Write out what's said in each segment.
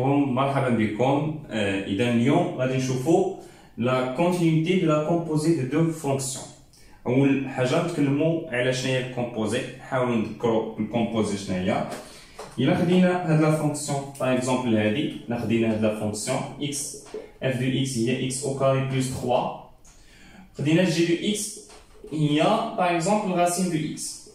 عليكم، مرحبا بكم. إذا اليوم غادي نشوفوا لا كونتينيتي دو لا كومبوزي دو دو فونكسيون. أول حاجة نتكلموا على شنو هي الكومبوزي، نحاولوا نذكروا الكومبوزي شنو هي. إلا خدينا هاد لا فونكسيون باغ اكزومبل هادي، إلا خدينا هاد لا فونكسيون إكس اف دو إكس هي إكس أو كاري بلس 3، خدينا جي دو إكس هي باغ اكزومبل غاسين دو إكس.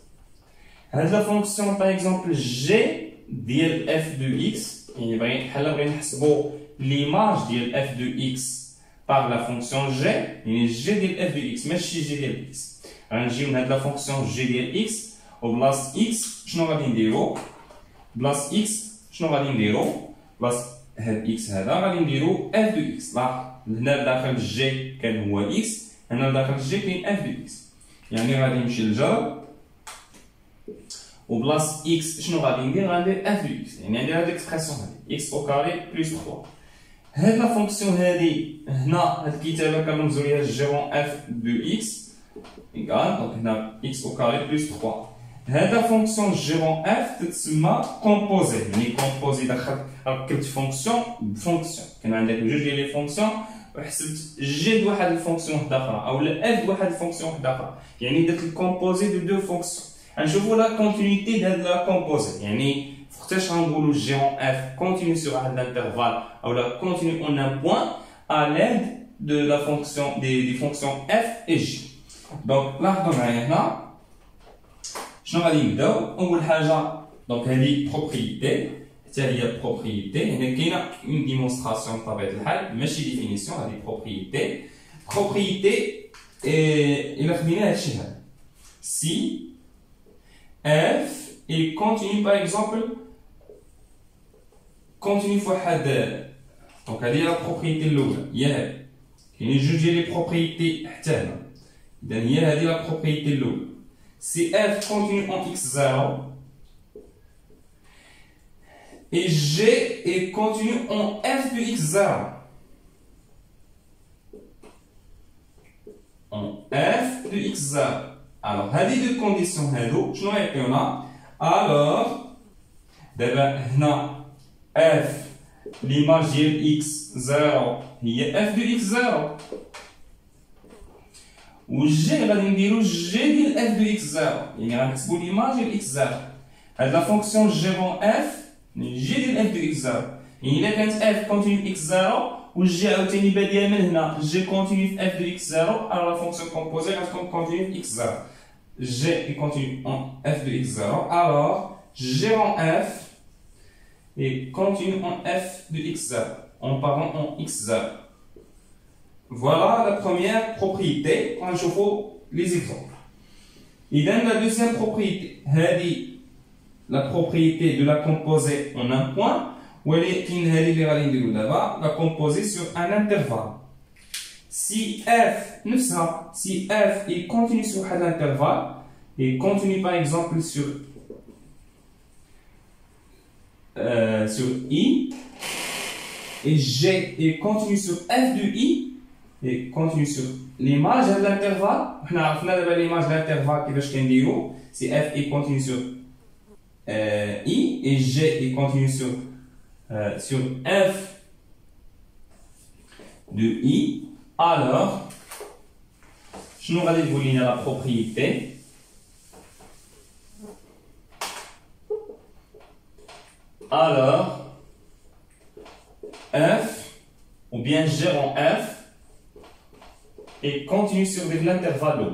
هاد لا فونكسيون باغ اكزومبل جي ديال اف دو إكس، يعني بغينا نحسبوا ليماج ديال اف دو إكس باغ لا فونكسيون جي، يعني جي ديال اف دو إكس ماشي جي ديال إكس. غنجيو من هاد لا فونكسيون جي ديال إكس وبلاص إكس شنو غادي نديرو؟ بلاص إكس شنو غادي نديرو؟ بلاص هاد إكس هذا غادي نديرو اف دو إكس. لاحظ هنا داخل جي كان هو إكس، هنا داخل جي كاين اف دو إكس، يعني غادي نمشي للجر وبلاص إكس شنو غادي ندير؟ غندير اف دو إكس، يعني ندير هاد ليكسبرسيون هادي إكس أو كاري بلس 3. هاد لا فونكسيون هادي هنا هاد الكتابة كنرمزو ليها جيرون اف دو إكس إيكال، دونك هنا إكس أو كاري بلس 3. هاد لا فونكسيون جيرون اف تتسمى كومبوزي، يعني كومبوزي ركبت فونكسيون بفونكسيون، كان عندك جوج ديال لي فونكسيون وحسبت جي د واحد الفونكسيون وحده اخرى اولا اف د واحد الفونكسيون وحده اخرى، يعني درت الكومبوزي دو دو فونكسيون. غنشوفوا لا كونتينيتي د هاد لا كومبوزي، يعني وقتاش غنقولوا جيرون اف كونتينيو سور واحد الانترفال اولا كونتينيو اون ان بوين à l'aide de la fonction des fonctions f et g. دونك لاحظوا معايا هنا شنو غادي نبداو. اول حاجه دونك هذه بروبريتي، حتى هي بروبريتي، هنا كاينه اون ديمونستراسيون بطبيعه الحال ماشي ديفينيسيون، هذه بروبريتي. بروبريتي الى خدينا هادشي هذا سي اف اي كونتينيو باغ اكزومبل كونتينيو فواحد، دونك هذه هي لا بروبريتي الاولى، هي هذه. كاينين جوج ديال لي بروبريتي حتى هنا، اذا هي هذه لا بروبريتي الاولى. Si f continue en x0 et g est continu en f de x0, en f de x0. Alors, هذه deux conditions هادو شنو يعطيونا؟ alors دابا هنا f l'image ديال x0 هي f de x0 والجي غادي نديرو جي ديال اف دو اكس 0، يعني غنحسبو ليماج ديال اكس 0. هاد لا فونكسيون جيرون اف جي ديال اف دو اكس 0، يعني الا كانت اف كونتينيو اكس 0 والجي عاوتاني باديه من هنا جي كونتينيو في اف دو اكس 0، alors لا فونكسيون كومبوزي غتكون كونتينيو في اكس 0. جي اي كونتينيو en اف دو اكس 0، alors جيرون اف اي كونتينيو en اف دو اكس 0 en parlant en x 0. Voilà la première propriété. On va voir les exemples. Et dans la deuxième propriété, la propriété de la composée en un point, où elle est la composée sur un intervalle. Si f, si f est continu sur un intervalle, et continue par exemple sur i, et g est continu sur f de i, et continue sur l'image de l'intervalle. On a fait l'image de l'intervalle qui va se si f est continu sur i et g est continu sur f de i, alors je nous vais vous lire la propriété. Alors f ou bien gérant f et continue sur l'intervalle.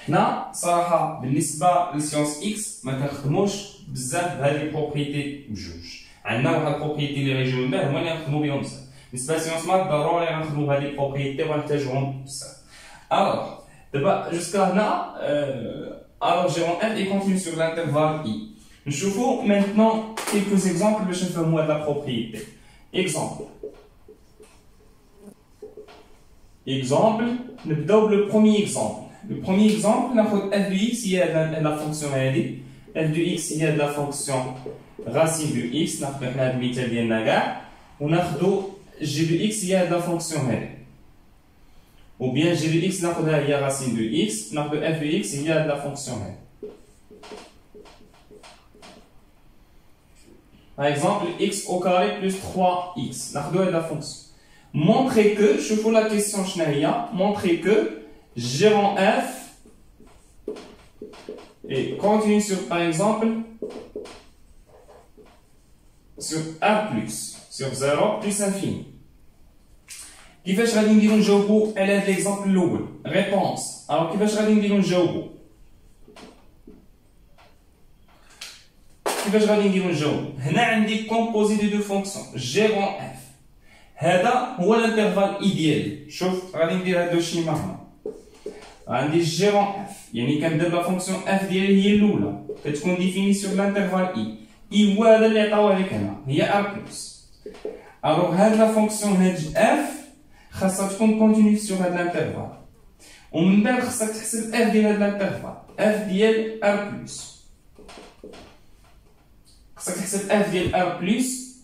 هنا صراحة بالنسبة للسيونس إكس ما كنخدموش بزاف بهاد لي بروبريتي بجوج، عندنا واحد البروبريتي اللي غيجيو لنا هما اللي غنخدمو بهم بزاف. بالنسبة للسيونس مات ضروري غنخدمو بهاد لي بروبريتي وغنحتاجوهم بزاف. ألوغ دابا جوسكا هنا ألوغ جيرون اف اي كونتينيو سور لانترفال إي. نشوفو مينتنون كيلكوز إكزومبل باش نفهمو هاد لا بروبريتي. Exemple. Nous le premier exemple. Le premier exemple, on a f de x, il y a la fonction f de x, il y a de la fonction racine de x, on a g de x, il y a de la fonction ou bien g de x, il y a racine de x, f de x, il y a de la fonction par exemple, x au carré plus 3x. Nardou est la fonction. Montrer que, je vous la question chenaya, montrer que g rond f et continue sur, par exemple, sur a plus, sur 0 plus infini. كيفاش غادي نديرو نجاوبو على هذا ليكزامبل الاول ريبونس alors كيفاش غادي نديرو نجاوبو هنا عندي كومبوزي دو دو فونكسيون جي رون اف هذا هو الانترفال ايديالي شوف غادي ندير هذا الشيما هنا عندي جي رون اف يعني كندير لا فونكسيون اف ديالي هي الاولى كتكون ديفيني سور الانترفال اي هو هذا اللي عطاوه لك هنا هي ار بلس alors هاد لا فونكسيون هاد اف خاصها تكون كونتينيو سور هاد الانترفال ومن بعد خاصك تحسب اف ديال هاد الانترفال اف ديال ار بلس خاصك تحسب اف ديال ار بلس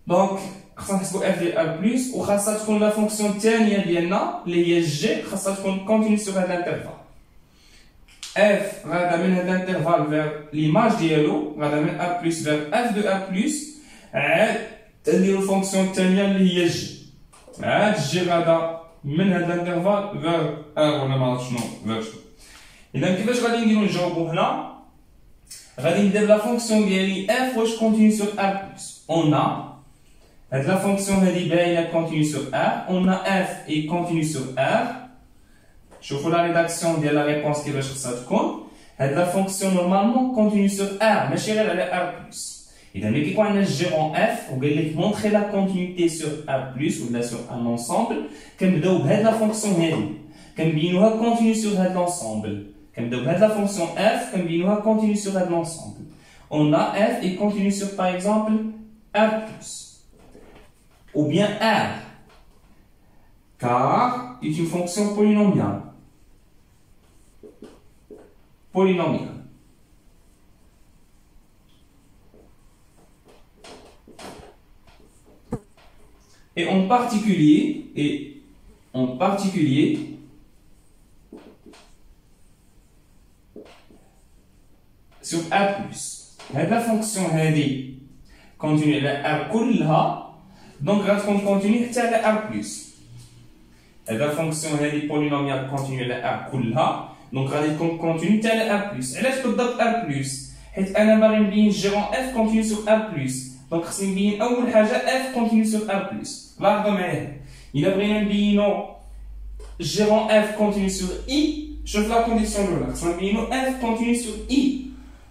دونك خاصنا نحسبو اف ديال ار بلس وخاصها تكون لا فونكسيون الثانيه ديالنا اللي هي جي خاصها تكون كونتينيو سور هاد الانترفال اف غادا من هاد الانترفال فير ليماج ديالو غادا من ار بلس فير اف دو ار بلس عاد تنديرو الفونكسيون الثانيه اللي هي جي عاد جي غادا من هاد الانترفال فير ار ولا ما عرفت شنو فير شنو اذا كيفاش غادي نديرو نجاوبو هنا غادي ندير لا فونكسيون ديالي اف واش كونتينيو سور ار بلس اون هاد لا فونكسيون هادي باينه كونتينيو سور ار اون اف اي كونتينيو سور ار شوفوا لا ريداكسيون ديال لا ريبونس كيفاش خصها تكون هاد لا فونكسيون نورمالمون كونتينيو سور ار ماشي غير على ار بلس اذا ملي كيكون عندنا جي اون اف وقال لك مونطري لا كونتينيتي سور ار بلس ولا سور ان انسامبل كنبداو بهاد لا فونكسيون هادي كنبينوها كونتينيو سور هاد لونسامبل كنبداو بهاد لا فونكسيون اف كنبينوها كونتينيو سور هاد لونسامبل on a f et continue sur par exemple r plus ou bien r car est une fonction polynomiale et en particulier sur a plus هاد لا فونكسيون هادي كونتينيو على ار كلها دونك غتكون كونتينيو حتى على ار بلس هاد لا فونكسيون هادي بولينوميال كونتينيو على ار كلها دونك غادي تكون كونتينيو حتى على ار بلس علاش بالضبط ار بلس حيت انا باغي نبين جي رون اف كونتينيو سور ار بلس دونك خصني نبين اول حاجه اف كونتينيو سور ار بلس لاحظوا معايا الا بغينا نبينو جي رون اف كونتينيو سور اي شوف لا كونديسيون الاولى خصنا نبينو اف كونتينيو سور اي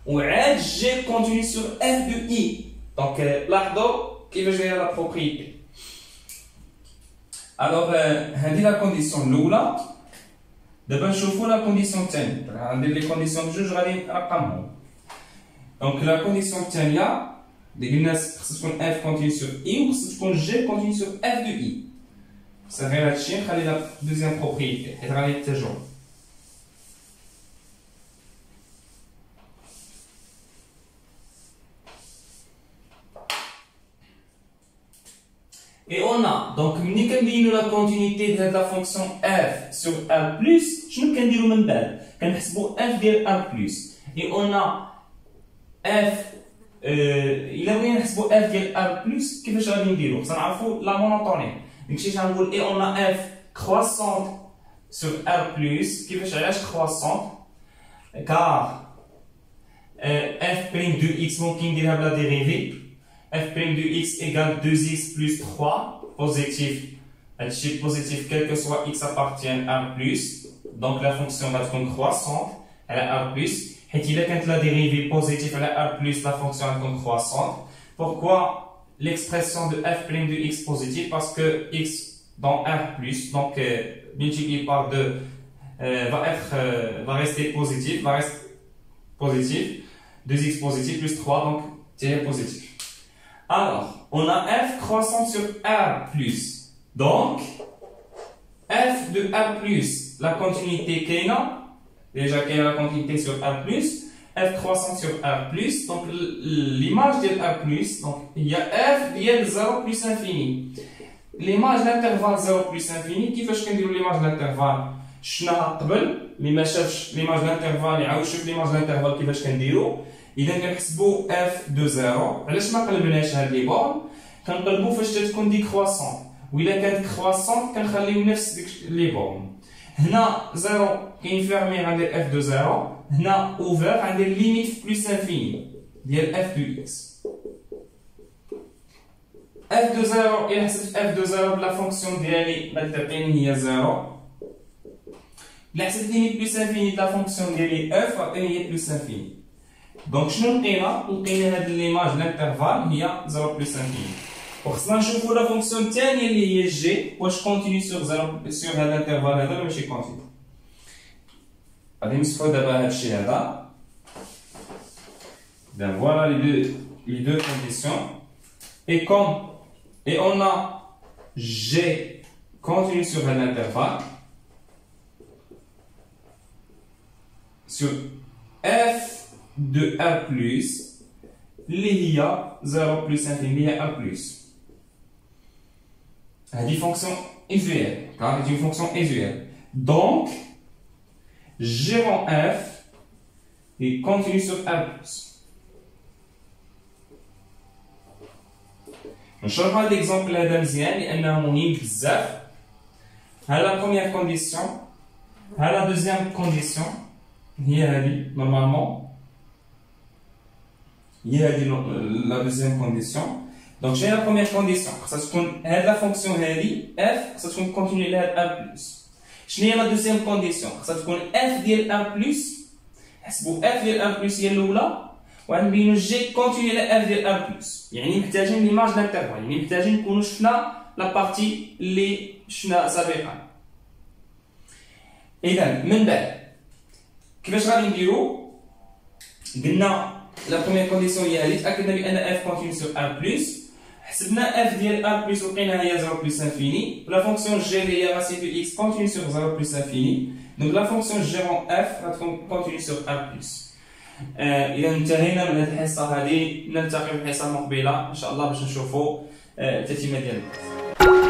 وعاد جي كونتينيو سور اف دو اي دونك لاحظوا كيفاش دايره لا بروبريتي الوغ هذه لا كونديسيون الاولى دابا نشوفوا لا كونديسيون الثانيه غندير لي كونديسيون بجوج غادي نرقمهم دونك لا كونديسيون الثانيه اللي قلنا خصها تكون اف كونتينيو سور اي وخصها تكون جي كونتينيو سور اف دو اي صافي غير هادشي نخلي لا دوزيام بروبريتي حيت غادي نحتاجوها Et on a, donc, ملي كنبينو لا كونتينيتي ديال لا فونكسيون f sur r plus شنو كنديرو من بعد كنحسبو f ديال r plus et on a f الا بغينا نحسبو f ديال r plus كيفاش غادي نديرو خصنا نعرفو لا مونوتوني داكشي غنقول et on a f croissante sur r plus كيفاش علاش croissante car f prime de x ممكن نديرها بلا ديريفي f' de x égale 2x plus 3, positif, positif, quel que soit x appartient à r+, donc la fonction va être croissante, elle a r+, et il a quand la dérivée positive, elle a r+, la fonction va être croissante. Pourquoi l'expression de f' de x positive? Parce que x dans r+, donc multiplié par 2, va rester positif, 2x positif plus 3, donc c'est positif. Alors, on a f croissant sur r+. Donc, f de r+, la continuité qu'est déjà qu'il y a la continuité sur r+, f croissant sur r+, donc l'image de r+, donc il y a f égale 0 plus infini. L'image d'intervalle 0 plus infini, qui fait que l'image d'intervalle شفناها قبل اللي ما شافش l'image d'intervalle يعاود يشوف l'image d'intervalle كيفاش كنديرو اذا كنحسبوا اف دو زيرو. علاش ما قلبناش هاد لي بورن؟ كنقلبوا فاش تكون ديكرواسون، وإلا كانت كرواسون كنخليو نفس ديك لي بورن. هنا زيرو كاين فيرمي غندير اف دو زيرو، هنا اوفر غندير ليميت بلس انفيني ديال اف دو اكس. اف دو زيرو إلا حسبت اف دو زيرو بلا فونكسيون ديالي غادي تعطيني هي زيرو. إلا حسبت ليميت بلس انفيني د لا فونكسيون ديالي اف غتعطيني هي بلس انفيني. دونك شنو لقينا؟ لقينا هاد ليماج لانترفال هي زيرو بلس انفيني. وخصنا نشوفو لا فونكسيون الثانيه اللي هي جي واش كونتيني سور زيرو سور هاد الانترفال هذا ولا ماشي كونتيني. غادي نمسحو دابا هادشي هذا. Donc voilà les deux conditions. Et on a G continu sur un intervalle sur f de R plus il y a 0 plus infini à R plus. C'est une fonction usuelle. C'est une fonction usuelle. Donc, G en f est continu sur R plus. نشرح هذا الاكزامبل هذا مزيان لانه مهم بزاف. ها لا بروميير كونديسيون، ها لا دوزيام كونديسيون هي هذه نورمالمون، هي هذه لا دوزيام كونديسيون. دونك شنو هي لا بروميير كونديسيون؟ خاصها تكون هاد لا فونكسيون هذه اف خاصها تكون كونتينيو لهاد ار بلس. شنو هي لا دوزيام كونديسيون؟ خاصها تكون اف ديال ار بلس، نحسبوا اف ديال ار بلس هي الاولى وغنبينو جي كونتينيو على اف ديال ار بلس. يعني محتاجين ليماج دانترفال، يعني محتاجين نكونو شفنا لا بارتي اللي شفنا سابقا. اذا من بعد كيفاش غادي نديرو؟ قلنا لا بروميير كونديسيون هي هذه، تاكدنا بان اف كونتينيو سور ار بلس، حسبنا اف ديال ار بلس لقينا هي 0 بلس انفيني، لا فونكسيون جي اللي هي راسين في اكس كونتينيو سور 0 بلس انفيني. دونك لا فونكسيون جي اون اف غتكون كونتينيو سور ار بلس. إذا انتهينا من هذه الحصة هذه، نلتقي في الحصة المقبلة إن شاء الله باش نشوفوا التتمة ديالنا.